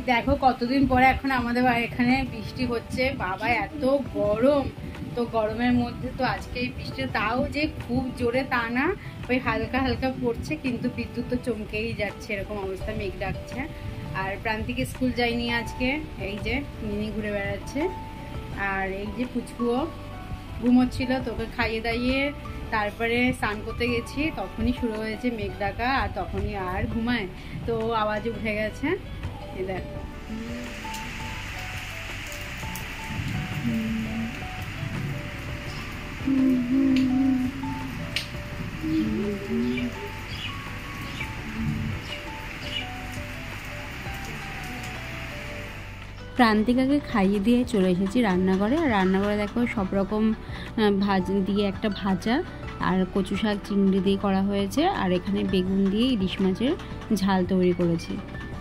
দেখো কতদিন পরে এখন আমাদের এখানে বৃষ্টি হচ্ছে, বাবা এত গরম। তো গরমের মধ্যে তো আজকে এই বৃষ্টি, তাও যে খুব জোরে তা না, ওই হালকা হালকা পড়ছে, কিন্তু বিদ্যুৎ তো চমকেই যাচ্ছে, এরকম অবস্থা, মেঘ ডাকছে। আর প্রান্তিকে স্কুল যায়নি আজকে, এই যে মিনি ঘুরে বেড়াচ্ছে। আর এই যে পুচকুও ঘুমোচ্ছিল, তোকে খাইয়ে দাইয়ে তারপরে স্নান করতে গেছি, তখনই শুরু হয়েছে মেঘ ডাকা, আর তখনই আর ঘুমায়, তো আওয়াজ উঠে গেছে। এই দেখো প্রান্তিকাকে খাইয়ে দিয়ে চলে এসেছি রান্নাঘরে। আর রান্নাঘরে দেখো সব রকম দিয়ে একটা ভাজা, আর কচু শাক চিংড়ি দিয়ে করা হয়েছে, আর এখানে বেগুন দিয়ে ইলিশ মাছের ঝাল তৈরি করেছি।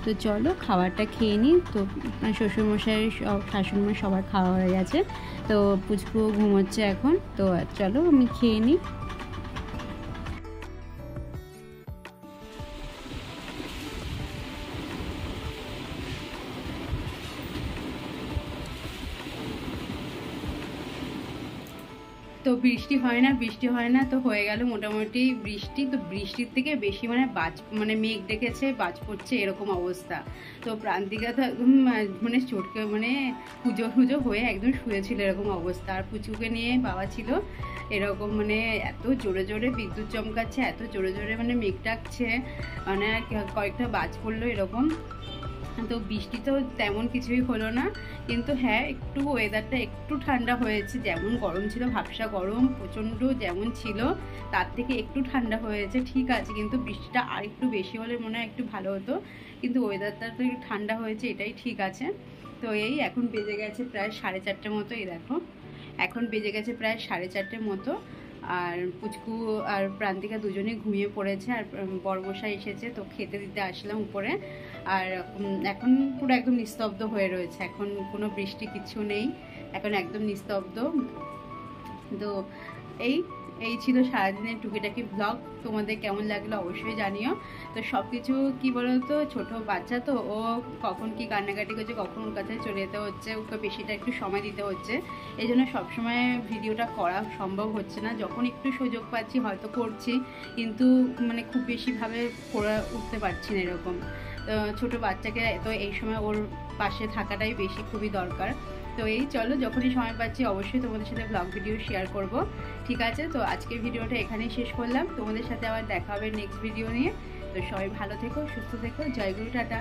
তো চলো খাবারটা খেয়ে নিই। তো শ্বশুরমশাই শাশুড়িমা সবার খাওয়া হয়ে গেছে, তো পুচকু ঘুমোচ্ছে এখন। তো চলো আমি খেয়ে নিই। তো বৃষ্টি হয় না, বৃষ্টি হয় না, তো হয়ে গেল মোটামুটি বৃষ্টি। তো বৃষ্টির থেকে বেশি মানে মেঘ ডেকেছে, বাজ পড়ছে, এরকম অবস্থা। তো প্রান্তিকা তো একদম মানে চটকে পুজো হয়ে একদম শুয়েছিল, এরকম অবস্থা। আর পুচুকে নিয়ে বাবা ছিল, এরকম এত জোরে জোরে বিদ্যুৎ চমকাচ্ছে, এত জোরে জোরে মেঘ ডাকছে, কয়েকটা বাজ পড়লো এরকম। তো বৃষ্টি তো তেমন কিছুই হলো না, কিন্তু হ্যাঁ একটু ওয়েদারটা একটু ঠান্ডা হয়েছে। যেমন গরম ছিল, ভাবসা গরম প্রচণ্ড যেমন ছিল, তার থেকে একটু ঠান্ডা হয়েছে, ঠিক আছে। কিন্তু বৃষ্টিটা আর একটু বেশি হলে মনে হয় একটু ভালো হতো, কিন্তু ওয়েদারটা তো একটু ঠান্ডা হয়েছে, এটাই ঠিক আছে। তো এই এখন বেজে গেছে প্রায় 4:30 মতো, এই দেখো এখন বেজে গেছে প্রায় 4:30 মতো। আর পুচকু আর প্রান্তিকা দুজনেই ঘুমিয়ে পড়েছে, আর বড়মশাই এসেছে, তো খেতে দিতে আসলাম উপরে। আর এখন পুরো একদম নিস্তব্ধ হয়ে রয়েছে, এখন কোনো বৃষ্টি কিছু নেই, এখন একদম নিস্তব্ধ। তো এই ছিল সারাদিনের টুকিটাকি ব্লগ। তোমাদের কেমন লাগলো অবশ্যই জানিও। তো সব কিছু কী বলো তো, ছোটো বাচ্চা তো, ও কখন কি কান্নাকাটি করছে, কখন ওর কাছে চলে যেতে হচ্ছে, ওকে বেশিটা একটু সময় দিতে হচ্ছে, এই জন্য সবসময় ভিডিওটা করা সম্ভব হচ্ছে না। যখন একটু সুযোগ পাচ্ছি হয়তো করছি, কিন্তু খুব বেশিভাবে করে উঠতে পারছি না এরকম। তো ছোটো বাচ্চাকে তো এই সময় ওর পাশে থাকাটাই বেশি খুবই দরকার। তো এই চলো, যখনই সময় পাচ্ছি অবশ্যই তোমাদের সাথে ব্লগ ভিডিও শেয়ার করব, ঠিক আছে। তো আজকের ভিডিওটা এখানেই শেষ করলাম, তোমাদের সাথে আবার দেখা হবে নেক্সট ভিডিও নিয়ে। তো সবাই ভালো থেকো, সুস্থ থেকো, জয় গুরু, টাটা।